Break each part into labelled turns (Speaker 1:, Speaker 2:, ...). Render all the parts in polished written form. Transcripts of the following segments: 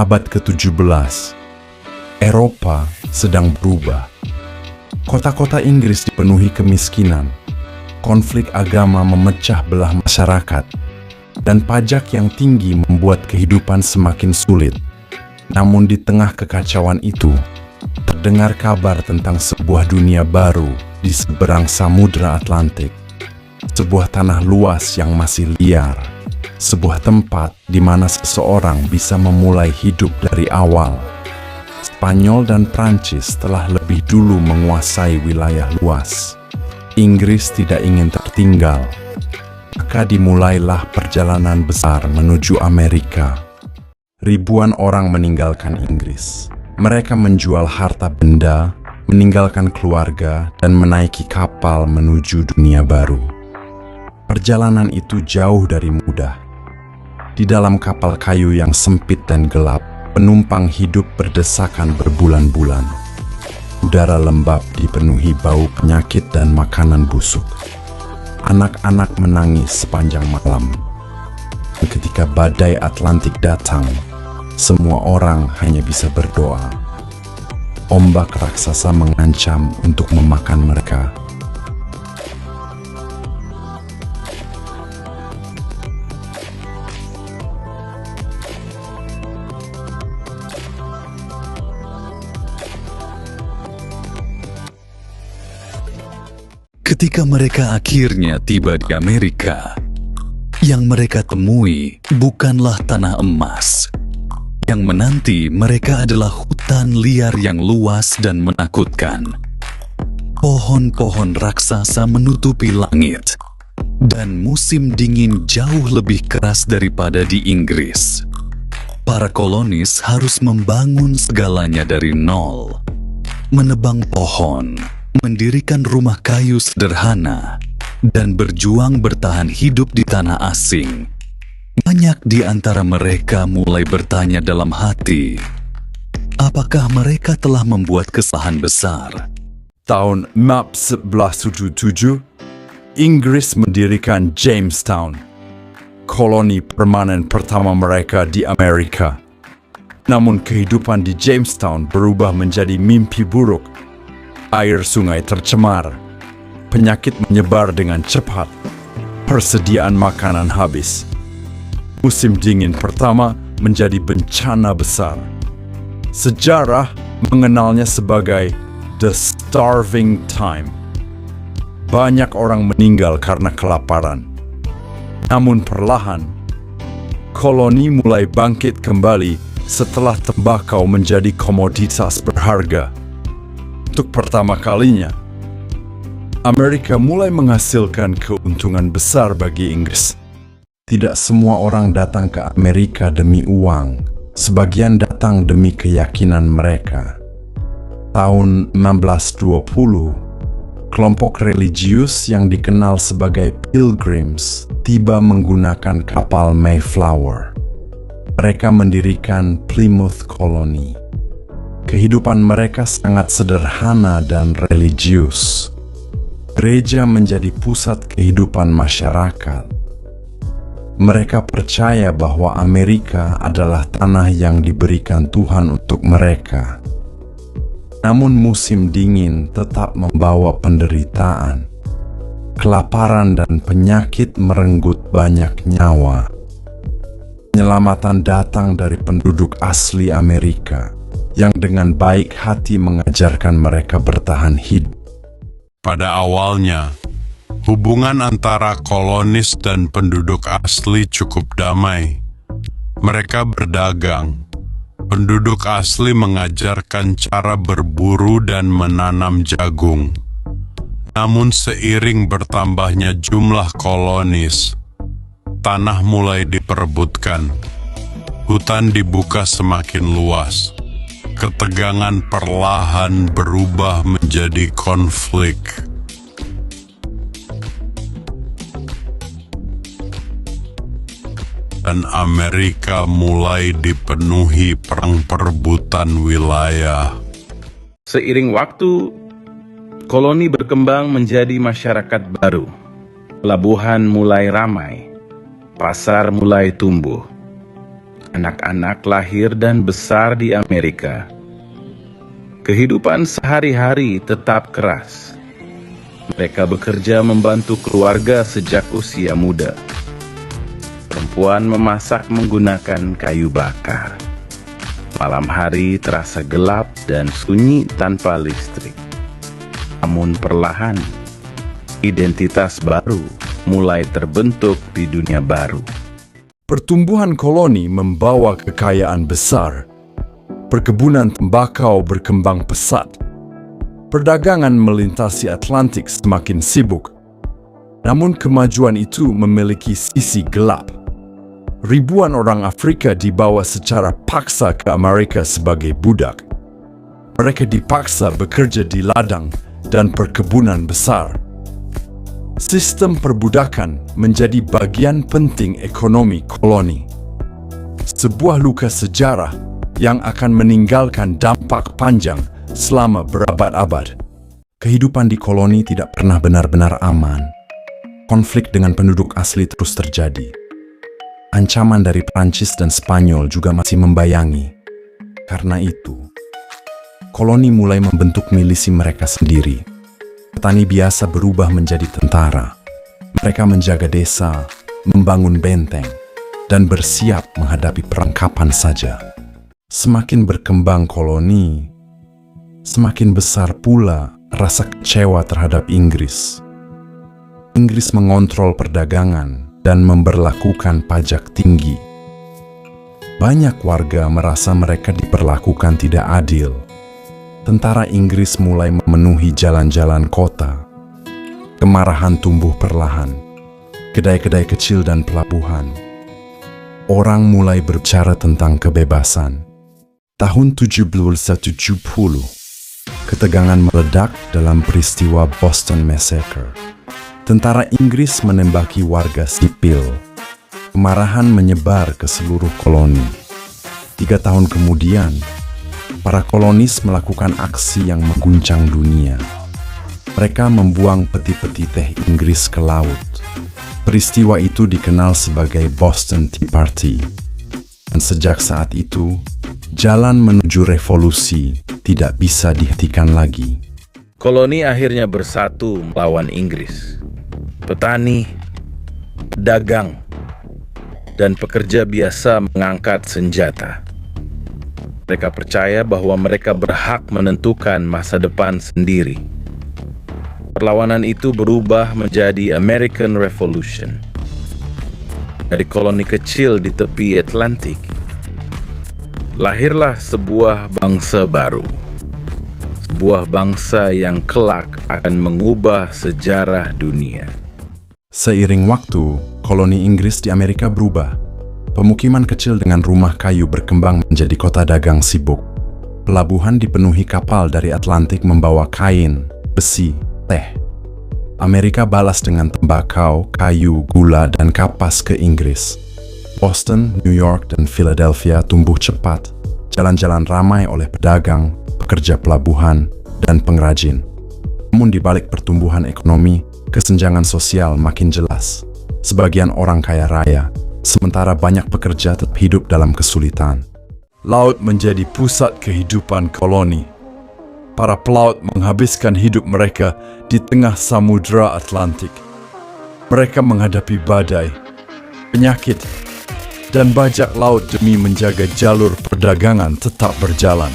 Speaker 1: abad ke-17, Eropa sedang berubah. Kota-kota Inggris dipenuhi kemiskinan, konflik agama memecah belah masyarakat, dan pajak yang tinggi membuat kehidupan semakin sulit. Namun di tengah kekacauan itu, terdengar kabar tentang sebuah dunia baru di seberang Samudra Atlantik. Sebuah tanah luas yang masih liar, sebuah tempat di mana seseorang bisa memulai hidup dari awal. Spanyol dan Prancis telah lebih dulu menguasai wilayah luas. Inggris tidak ingin tertinggal, maka dimulailah perjalanan besar menuju Amerika. Ribuan orang meninggalkan Inggris. Mereka menjual harta benda, meninggalkan keluarga, dan menaiki kapal menuju dunia baru. Perjalanan itu jauh dari mudah. Di dalam kapal kayu yang sempit dan gelap, penumpang hidup berdesakan berbulan-bulan. Udara lembab dipenuhi bau penyakit dan makanan busuk. Anak-anak menangis sepanjang malam. Ketika badai Atlantik datang, semua orang hanya bisa berdoa. Ombak raksasa mengancam untuk memakan mereka.
Speaker 2: Ketika mereka akhirnya tiba di Amerika, yang mereka temui bukanlah tanah emas. Yang menanti mereka adalah hutan liar yang luas dan menakutkan. Pohon-pohon raksasa menutupi langit, dan musim dingin jauh lebih keras daripada di Inggris. Para kolonis harus membangun segalanya dari nol, menebang pohon, mendirikan rumah kayu sederhana, dan berjuang bertahan hidup di tanah asing. Banyak di antara mereka mulai bertanya dalam hati, apakah mereka telah membuat kesalahan besar?
Speaker 1: Tahun 1177, Inggris mendirikan Jamestown, koloni permanen pertama mereka di Amerika. Namun kehidupan di Jamestown berubah menjadi mimpi buruk. Air sungai tercemar, penyakit menyebar dengan cepat, persediaan makanan habis. Musim dingin pertama menjadi bencana besar. Sejarah mengenalnya sebagai The Starving Time. Banyak orang meninggal karena kelaparan. Namun perlahan, koloni mulai bangkit kembali setelah tembakau menjadi komoditas berharga. Untuk pertama kalinya, Amerika mulai menghasilkan keuntungan besar bagi Inggris. Tidak semua orang datang ke Amerika demi uang, sebagian datang demi keyakinan mereka. Tahun 1620, kelompok religius yang dikenal sebagai Pilgrims tiba menggunakan kapal Mayflower. Mereka mendirikan Plymouth Colony. Kehidupan mereka sangat sederhana dan religius. Gereja menjadi pusat kehidupan masyarakat. Mereka percaya bahwa Amerika adalah tanah yang diberikan Tuhan untuk mereka. Namun musim dingin tetap membawa penderitaan. Kelaparan dan penyakit merenggut banyak nyawa. Penyelamatan datang dari penduduk asli Amerika yang dengan baik hati mengajarkan mereka bertahan hidup.
Speaker 3: Pada awalnya, hubungan antara kolonis dan penduduk asli cukup damai. Mereka berdagang. Penduduk asli mengajarkan cara berburu dan menanam jagung. Namun seiring bertambahnya jumlah kolonis, tanah mulai diperebutkan. Hutan dibuka semakin luas. Ketegangan perlahan berubah menjadi konflik. Dan Amerika mulai dipenuhi perang perebutan wilayah.
Speaker 4: Seiring waktu, koloni berkembang menjadi masyarakat baru. Pelabuhan mulai ramai, pasar mulai tumbuh. Anak-anak lahir dan besar di Amerika. Kehidupan sehari-hari tetap keras. Mereka bekerja membantu keluarga sejak usia muda. Perempuan memasak menggunakan kayu bakar. Malam hari terasa gelap dan sunyi tanpa listrik. Namun perlahan, identitas baru mulai terbentuk di dunia baru.
Speaker 1: Pertumbuhan koloni membawa kekayaan besar. Perkebunan tembakau berkembang pesat. Perdagangan melintasi Atlantik semakin sibuk. Namun kemajuan itu memiliki sisi gelap. Ribuan orang Afrika dibawa secara paksa ke Amerika sebagai budak. Mereka dipaksa bekerja di ladang dan perkebunan besar. Sistem perbudakan menjadi bagian penting ekonomi koloni. Sebuah luka sejarah yang akan meninggalkan dampak panjang selama berabad-abad. Kehidupan di koloni tidak pernah benar-benar aman. Konflik dengan penduduk asli terus terjadi. Ancaman dari Prancis dan Spanyol juga masih membayangi. Karena itu, koloni mulai membentuk milisi mereka sendiri. Petani biasa berubah menjadi tentara. Mereka menjaga desa, membangun benteng, dan bersiap menghadapi perang kapan saja. Semakin berkembang koloni, semakin besar pula rasa kecewa terhadap Inggris. Inggris mengontrol perdagangan dan memberlakukan pajak tinggi. Banyak warga merasa mereka diperlakukan tidak adil. Tentara Inggris mulai memenuhi jalan-jalan kota. Kemarahan tumbuh perlahan. Kedai-kedai kecil dan pelabuhan. Orang mulai berbicara tentang kebebasan. Tahun 1770, ketegangan meledak dalam peristiwa Boston Massacre. Tentara Inggris menembaki warga sipil. Kemarahan menyebar ke seluruh koloni. 3 tahun kemudian, para kolonis melakukan aksi yang mengguncang dunia. Mereka membuang peti-peti teh Inggris ke laut. Peristiwa itu dikenal sebagai Boston Tea Party. Dan sejak saat itu, jalan menuju revolusi tidak bisa dihentikan lagi.
Speaker 4: Koloni akhirnya bersatu melawan Inggris. Petani, pedagang, dan pekerja biasa mengangkat senjata. Mereka percaya bahwa mereka berhak menentukan masa depan sendiri. Perlawanan itu berubah menjadi American Revolution. Dari koloni kecil di tepi Atlantik, lahirlah sebuah bangsa baru. Sebuah bangsa yang kelak akan mengubah sejarah dunia.
Speaker 1: Seiring waktu, koloni Inggris di Amerika berubah. Pemukiman kecil dengan rumah kayu berkembang menjadi kota dagang sibuk. Pelabuhan dipenuhi kapal dari Atlantik membawa kain, besi, teh. Amerika balas dengan tembakau, kayu, gula, dan kapas ke Inggris. Boston, New York, dan Philadelphia tumbuh cepat. Jalan-jalan ramai oleh pedagang, pekerja pelabuhan, dan pengrajin. Namun di balik pertumbuhan ekonomi, kesenjangan sosial makin jelas. Sebagian orang kaya raya, sementara banyak pekerja tetap hidup dalam kesulitan. Laut menjadi pusat kehidupan koloni. Para pelaut menghabiskan hidup mereka di tengah samudera Atlantik. Mereka menghadapi badai, penyakit, dan bajak laut demi menjaga jalur perdagangan tetap berjalan.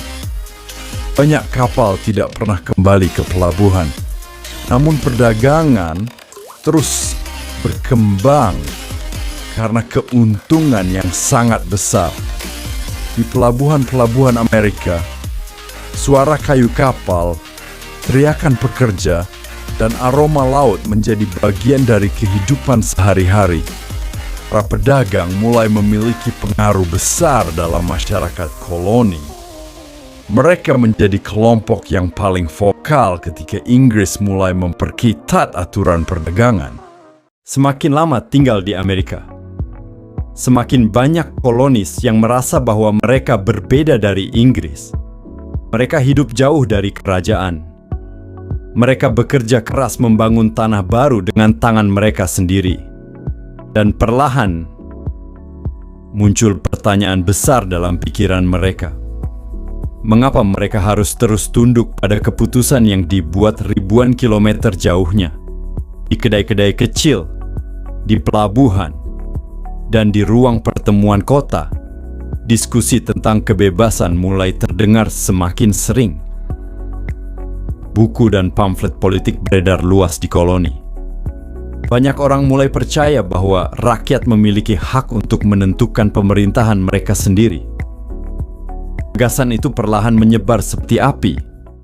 Speaker 1: Banyak kapal tidak pernah kembali ke pelabuhan, namun perdagangan terus berkembang karena keuntungan yang sangat besar. Di pelabuhan-pelabuhan Amerika, suara kayu kapal, teriakan pekerja, dan aroma laut menjadi bagian dari kehidupan sehari-hari. Para pedagang mulai memiliki pengaruh besar dalam masyarakat koloni. Mereka menjadi kelompok yang paling vokal ketika Inggris mulai memperketat aturan perdagangan. Semakin lama tinggal di Amerika, semakin banyak kolonis yang merasa bahwa mereka berbeda dari Inggris. Mereka hidup jauh dari kerajaan. Mereka bekerja keras membangun tanah baru dengan tangan mereka sendiri. Dan perlahan,
Speaker 5: muncul pertanyaan besar dalam pikiran mereka. Mengapa mereka harus terus tunduk pada keputusan yang dibuat ribuan kilometer jauhnya, di kedai-kedai kecil, di pelabuhan, dan di ruang pertemuan kota? Diskusi tentang kebebasan mulai terdengar semakin sering. Buku dan pamflet politik beredar luas di koloni. Banyak orang mulai percaya bahwa rakyat memiliki hak untuk menentukan pemerintahan mereka sendiri. Gagasan itu perlahan menyebar seperti api.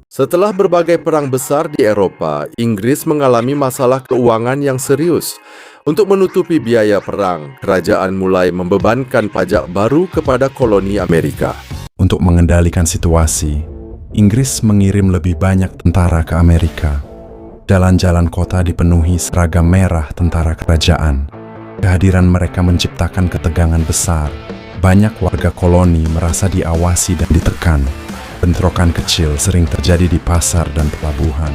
Speaker 6: Setelah berbagai perang besar di Eropa, Inggris mengalami masalah keuangan yang serius. Untuk menutupi biaya perang, kerajaan mulai membebankan pajak baru kepada koloni Amerika.
Speaker 1: Untuk mengendalikan situasi, Inggris mengirim lebih banyak tentara ke Amerika. Jalan-jalan kota dipenuhi seragam merah tentara kerajaan. Kehadiran mereka menciptakan ketegangan besar. Banyak warga koloni merasa diawasi dan ditekan. Bentrokan kecil sering terjadi di pasar dan pelabuhan.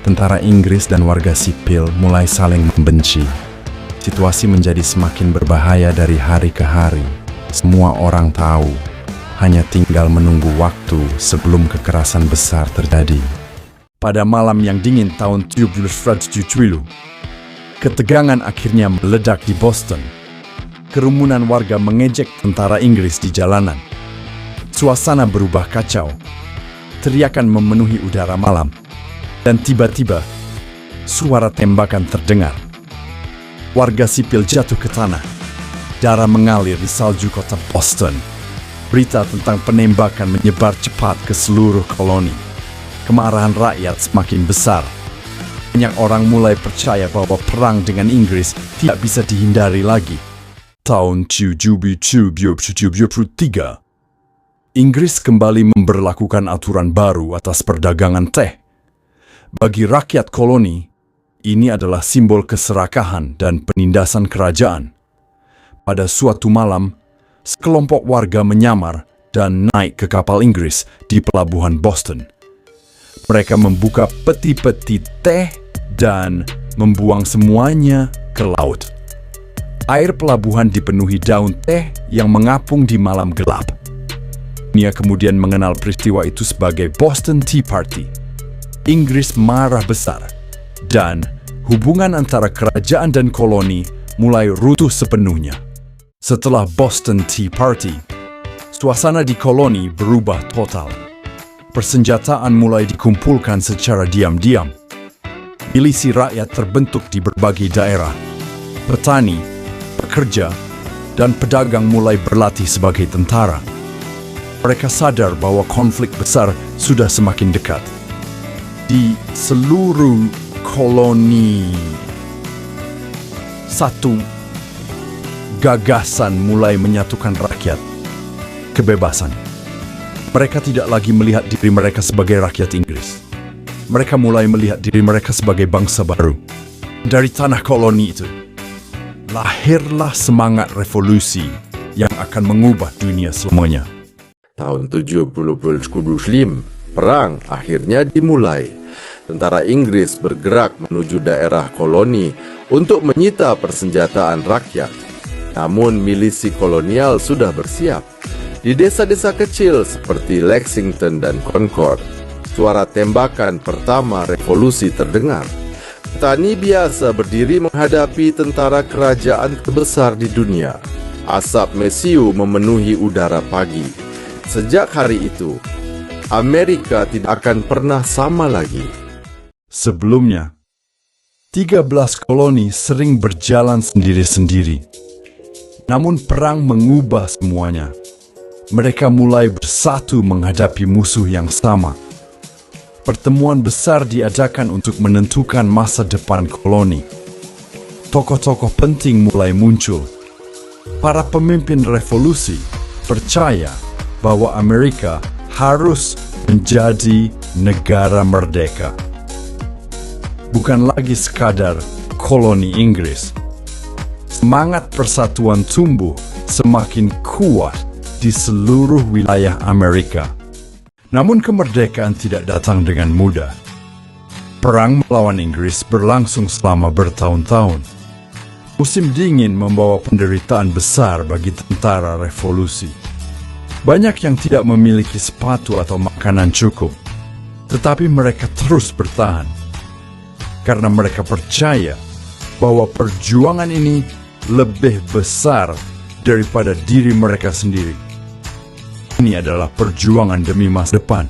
Speaker 1: Tentara Inggris dan warga sipil mulai saling membenci. Situasi menjadi semakin berbahaya dari hari ke hari. Semua orang tahu, hanya tinggal menunggu waktu sebelum kekerasan besar terjadi.
Speaker 5: Pada malam yang dingin tahun 1777, ketegangan akhirnya meledak di Boston. Kerumunan warga mengejek tentara Inggris di jalanan. Suasana berubah kacau. Teriakan memenuhi udara malam. Dan tiba-tiba, suara tembakan terdengar. Warga sipil jatuh ke tanah. Darah mengalir di salju kota Boston. Berita tentang penembakan menyebar cepat ke seluruh koloni. Kemarahan rakyat semakin besar. Banyak orang mulai percaya bahwa perang dengan Inggris tidak bisa dihindari lagi. Tahun 1773, Inggris kembali memberlakukan aturan baru atas perdagangan teh. Bagi rakyat koloni, ini adalah simbol keserakahan dan penindasan kerajaan. Pada suatu malam, sekelompok warga menyamar dan naik ke kapal Inggris di pelabuhan Boston. Mereka membuka peti-peti teh dan membuang semuanya ke laut. Air pelabuhan dipenuhi daun teh yang mengapung di malam gelap. Dunia kemudian mengenal peristiwa itu sebagai Boston Tea Party. Inggris marah besar, dan hubungan antara kerajaan dan koloni mulai runtuh sepenuhnya. Setelah Boston Tea Party, suasana di koloni berubah total. Persenjataan mulai dikumpulkan secara diam-diam. Milisi rakyat terbentuk di berbagai daerah. Petani, pekerja, dan pedagang mulai berlatih sebagai tentara. Mereka sadar bahwa konflik besar sudah semakin dekat. Di seluruh koloni, satu gagasan mulai menyatukan rakyat: kebebasan. Mereka tidak lagi melihat diri mereka sebagai rakyat Inggris. Mereka mulai melihat diri mereka sebagai bangsa baru. Dari tanah koloni itu, lahirlah semangat revolusi yang akan mengubah dunia selamanya.
Speaker 6: Tahun 1795, perang akhirnya dimulai. Tentara Inggris bergerak menuju daerah koloni untuk menyita persenjataan rakyat. Namun milisi kolonial sudah bersiap. Di desa-desa kecil seperti Lexington dan Concord, suara tembakan pertama revolusi terdengar. Petani biasa berdiri menghadapi tentara kerajaan terbesar di dunia. Asap mesiu memenuhi udara pagi. Sejak hari itu, Amerika tidak akan pernah sama lagi.
Speaker 5: Sebelumnya, 13 koloni sering berjalan sendiri-sendiri. Namun perang mengubah semuanya. Mereka mulai bersatu menghadapi musuh yang sama. Pertemuan besar diadakan untuk menentukan masa depan koloni. Tokoh-tokoh penting mulai muncul. Para pemimpin revolusi percaya bahwa Amerika harus menjadi negara merdeka. Bukan lagi sekadar koloni Inggris. Semangat persatuan tumbuh semakin kuat di seluruh wilayah Amerika. Namun kemerdekaan tidak datang dengan mudah. Perang melawan Inggris berlangsung selama bertahun-tahun. Musim dingin membawa penderitaan besar bagi tentara revolusi. Banyak yang tidak memiliki sepatu atau makanan cukup, tetapi mereka terus bertahan. Karena mereka percaya bahwa perjuangan ini lebih besar daripada diri mereka sendiri. Ini adalah perjuangan demi masa depan.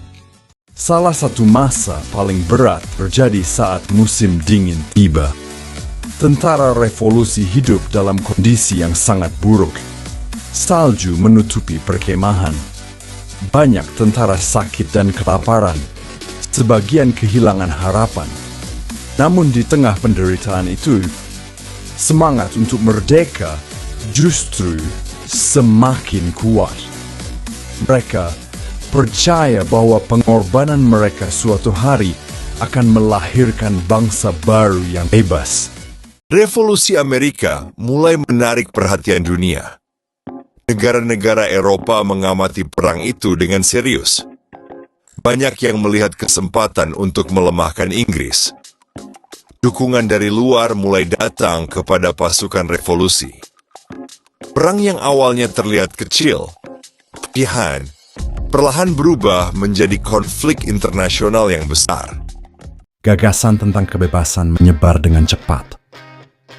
Speaker 5: Salah satu masa paling berat terjadi saat musim dingin tiba. Tentara revolusi hidup dalam kondisi yang sangat buruk. Salju menutupi perkemahan. Banyak tentara sakit dan kelaparan. Sebagian kehilangan harapan. Namun di tengah penderitaan itu, semangat untuk merdeka justru semakin kuat. Mereka percaya bahwa pengorbanan mereka suatu hari akan melahirkan bangsa baru yang bebas.
Speaker 7: Revolusi Amerika mulai menarik perhatian dunia. Negara-negara Eropa mengamati perang itu dengan serius. Banyak yang melihat kesempatan untuk melemahkan Inggris. Dukungan dari luar mulai datang kepada pasukan revolusi. Perang yang awalnya terlihat kecil, perlahan berubah menjadi konflik internasional yang besar.
Speaker 1: Gagasan tentang kebebasan menyebar dengan cepat.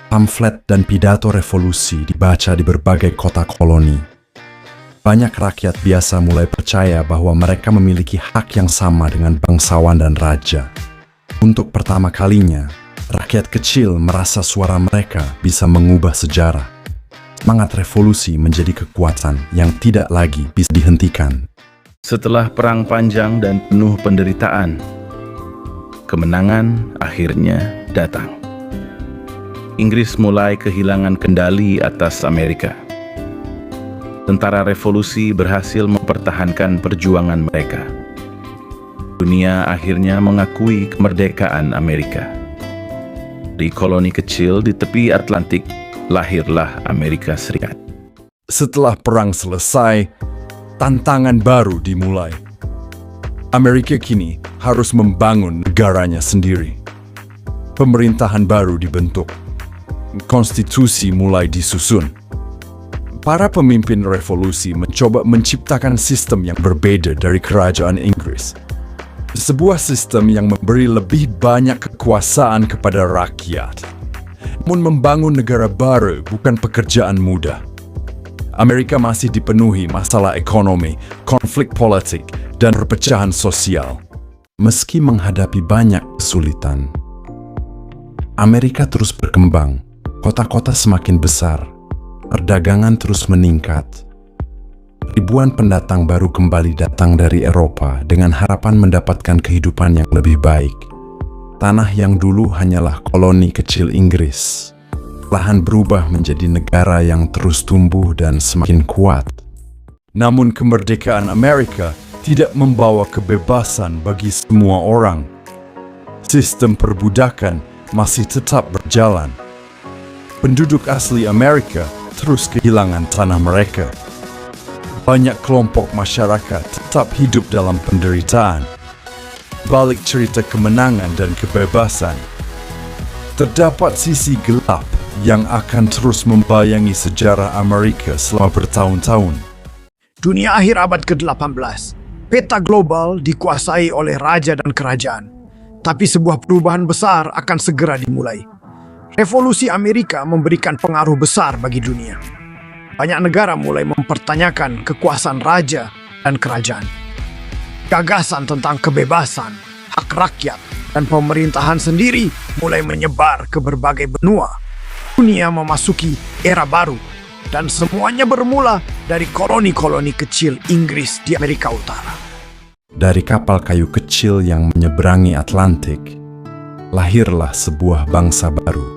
Speaker 1: Pamflet dan pidato revolusi dibaca di berbagai kota koloni. Banyak rakyat biasa mulai percaya bahwa mereka memiliki hak yang sama dengan bangsawan dan raja. Untuk pertama kalinya, rakyat kecil merasa suara mereka bisa mengubah sejarah. Semangat revolusi menjadi kekuatan yang tidak lagi bisa dihentikan.
Speaker 4: Setelah perang panjang dan penuh penderitaan, kemenangan akhirnya datang. Inggris mulai kehilangan kendali atas Amerika. Tentara revolusi berhasil mempertahankan perjuangan mereka. Dunia akhirnya mengakui kemerdekaan Amerika. Di koloni kecil di tepi Atlantik, lahirlah Amerika Serikat.
Speaker 5: Setelah perang selesai, tantangan baru dimulai. Amerika kini harus membangun negaranya sendiri. Pemerintahan baru dibentuk. Konstitusi mulai disusun. Para pemimpin revolusi mencoba menciptakan sistem yang berbeda dari kerajaan Inggris. Sebuah sistem yang memberi lebih banyak kekuasaan kepada rakyat. Namun membangun negara baru bukan pekerjaan mudah. Amerika masih dipenuhi masalah ekonomi, konflik politik, dan perpecahan sosial.
Speaker 1: Meski menghadapi banyak kesulitan, Amerika terus berkembang. Kota-kota semakin besar, perdagangan terus meningkat. Ribuan pendatang baru kembali datang dari Eropa dengan harapan mendapatkan kehidupan yang lebih baik. Tanah yang dulu hanyalah koloni kecil Inggris, perlahan berubah menjadi negara yang terus tumbuh dan semakin kuat.
Speaker 5: Namun kemerdekaan Amerika tidak membawa kebebasan bagi semua orang. Sistem perbudakan masih tetap berjalan. Penduduk asli Amerika terus kehilangan tanah mereka. Banyak kelompok masyarakat tetap hidup dalam penderitaan. Balik cerita kemenangan dan kebebasan, terdapat sisi gelap yang akan terus membayangi sejarah Amerika selama bertahun-tahun.
Speaker 8: Dunia akhir abad ke-18, peta global dikuasai oleh raja dan kerajaan. Tapi sebuah perubahan besar akan segera dimulai. Revolusi Amerika memberikan pengaruh besar bagi dunia. Banyak negara mulai mempertanyakan kekuasaan raja dan kerajaan. Gagasan tentang kebebasan, hak rakyat, dan pemerintahan sendiri mulai menyebar ke berbagai benua. Dunia memasuki era baru, dan semuanya bermula dari koloni-koloni kecil Inggris di Amerika Utara.
Speaker 1: Dari kapal kayu kecil yang menyeberangi Atlantik, lahirlah sebuah bangsa baru.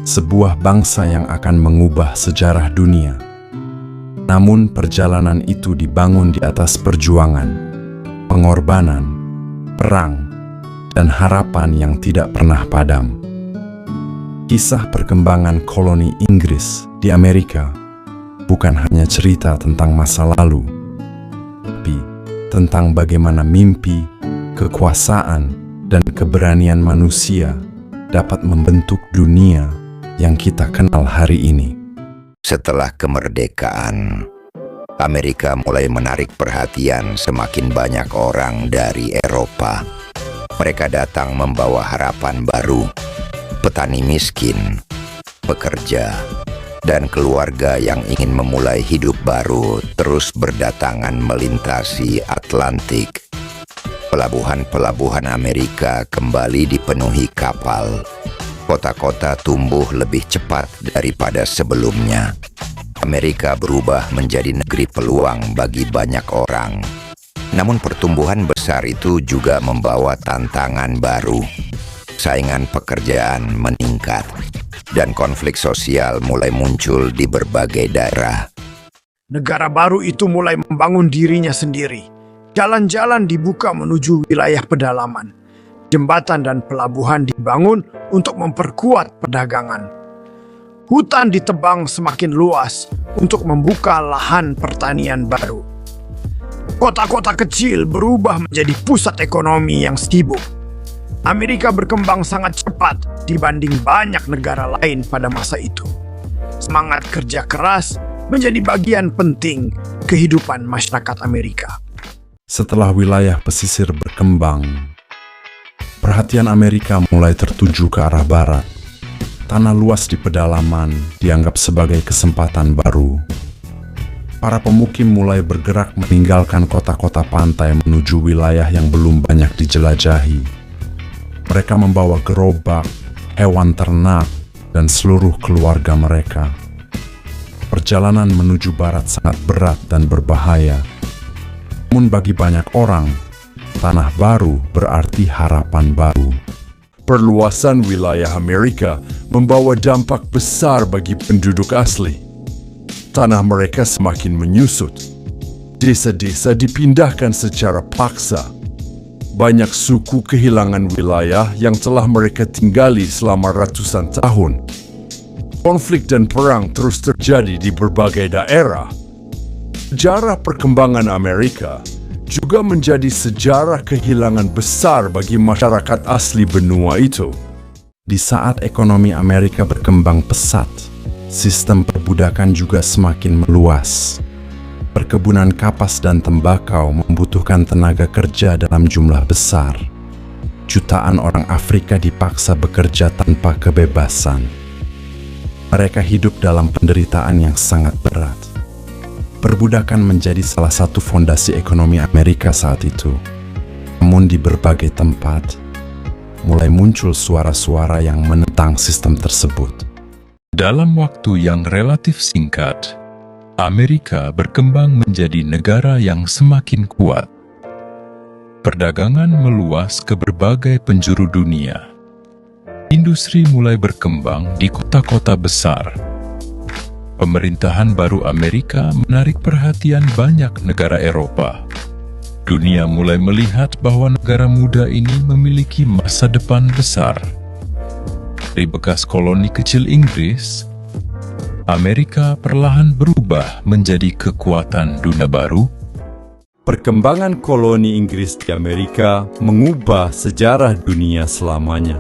Speaker 1: Sebuah bangsa yang akan mengubah sejarah dunia. Namun perjalanan itu dibangun di atas perjuangan, pengorbanan, perang, dan harapan yang tidak pernah padam. Kisah perkembangan koloni Inggris di Amerika bukan hanya cerita tentang masa lalu, tapi tentang bagaimana mimpi, kekuasaan, dan keberanian manusia dapat membentuk dunia yang kita kenal hari ini.
Speaker 9: Setelah kemerdekaan, Amerika mulai menarik perhatian semakin banyak orang dari Eropa. Mereka datang membawa harapan baru. Petani miskin, pekerja, dan keluarga yang ingin memulai hidup baru terus berdatangan melintasi Atlantik. Pelabuhan-pelabuhan Amerika kembali dipenuhi kapal. Kota-kota tumbuh lebih cepat daripada sebelumnya. Amerika berubah menjadi negeri peluang bagi banyak orang. Namun pertumbuhan besar itu juga membawa tantangan baru. Saingan pekerjaan meningkat, dan konflik sosial mulai muncul di berbagai daerah.
Speaker 8: Negara baru itu mulai membangun dirinya sendiri. Jalan-jalan dibuka menuju wilayah pedalaman. Jembatan dan pelabuhan dibangun untuk memperkuat perdagangan. Hutan ditebang semakin luas untuk membuka lahan pertanian baru. Kota-kota kecil berubah menjadi pusat ekonomi yang sibuk. Amerika berkembang sangat cepat dibanding banyak negara lain pada masa itu. Semangat kerja keras menjadi bagian penting kehidupan masyarakat Amerika.
Speaker 1: Setelah wilayah pesisir berkembang, perhatian Amerika mulai tertuju ke arah barat. Tanah luas di pedalaman dianggap sebagai kesempatan baru. Para pemukim mulai bergerak meninggalkan kota-kota pantai menuju wilayah yang belum banyak dijelajahi. Mereka membawa gerobak, hewan ternak, dan seluruh keluarga mereka. Perjalanan menuju barat sangat berat dan berbahaya. Namun bagi banyak orang, tanah baru berarti harapan baru.
Speaker 5: Perluasan wilayah Amerika membawa dampak besar bagi penduduk asli. Tanah mereka semakin menyusut. Desa-desa dipindahkan secara paksa. Banyak suku kehilangan wilayah yang telah mereka tinggali selama ratusan tahun. Konflik dan perang terus terjadi di berbagai daerah. Sejarah perkembangan Amerika juga menjadi sejarah kehilangan besar bagi masyarakat asli benua itu.
Speaker 1: Di saat ekonomi Amerika berkembang pesat, sistem perbudakan juga semakin meluas. Perkebunan kapas dan tembakau membutuhkan tenaga kerja dalam jumlah besar. Jutaan orang Afrika dipaksa bekerja tanpa kebebasan. Mereka hidup dalam penderitaan yang sangat berat. Perbudakan menjadi salah satu fondasi ekonomi Amerika saat itu. Namun di berbagai tempat, mulai muncul suara-suara yang menentang sistem tersebut.
Speaker 2: Dalam waktu yang relatif singkat, Amerika berkembang menjadi negara yang semakin kuat. Perdagangan meluas ke berbagai penjuru dunia. Industri mulai berkembang di kota-kota besar. Pemerintahan baru Amerika menarik perhatian banyak negara Eropa. Dunia mulai melihat bahwa negara muda ini memiliki masa depan besar. Dari bekas koloni kecil Inggris, Amerika perlahan berubah menjadi kekuatan dunia baru.
Speaker 5: Perkembangan koloni Inggris di Amerika mengubah sejarah dunia selamanya.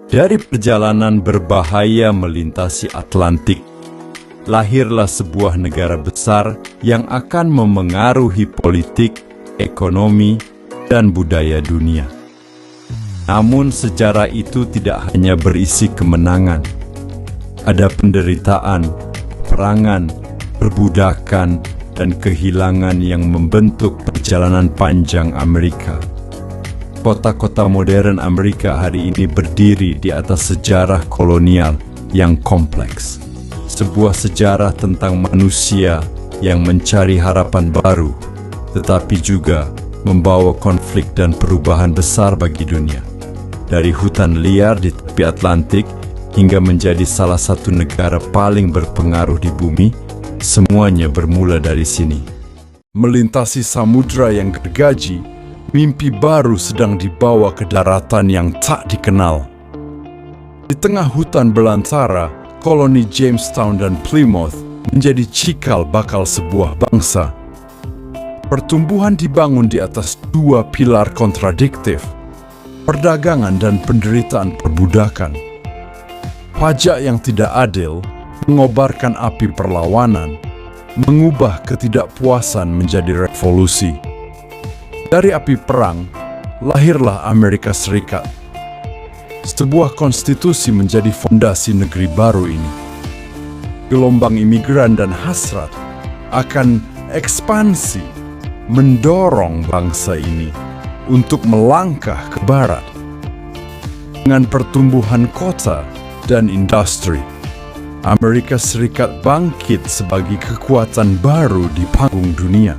Speaker 5: Dari perjalanan berbahaya melintasi Atlantik, lahirlah sebuah negara besar yang akan memengaruhi politik, ekonomi, dan budaya dunia. Namun sejarah itu tidak hanya berisi kemenangan. Ada penderitaan, perangan, perbudakan, dan kehilangan yang membentuk perjalanan panjang Amerika. Kota-kota modern Amerika hari ini berdiri di atas sejarah kolonial yang kompleks. Sebuah sejarah tentang manusia yang mencari harapan baru, tetapi juga membawa konflik dan perubahan besar bagi dunia. Dari hutan liar di tepi Atlantik hingga menjadi salah satu negara paling berpengaruh di bumi, semuanya bermula dari sini. Melintasi samudra yang gergaji, mimpi baru sedang dibawa ke daratan yang tak dikenal. Di tengah hutan belantara, koloni Jamestown dan Plymouth menjadi cikal bakal sebuah bangsa. Pertumbuhan dibangun di atas dua pilar kontradiktif, perdagangan dan penderitaan perbudakan. Pajak yang tidak adil mengobarkan api perlawanan, mengubah ketidakpuasan menjadi revolusi. Dari api perang, lahirlah Amerika Serikat. Sebuah konstitusi menjadi fondasi negeri baru ini. Gelombang imigran dan hasrat akan ekspansi, mendorong bangsa ini untuk melangkah ke barat. Dengan pertumbuhan kota dan industri, Amerika Serikat bangkit sebagai kekuatan baru di panggung dunia.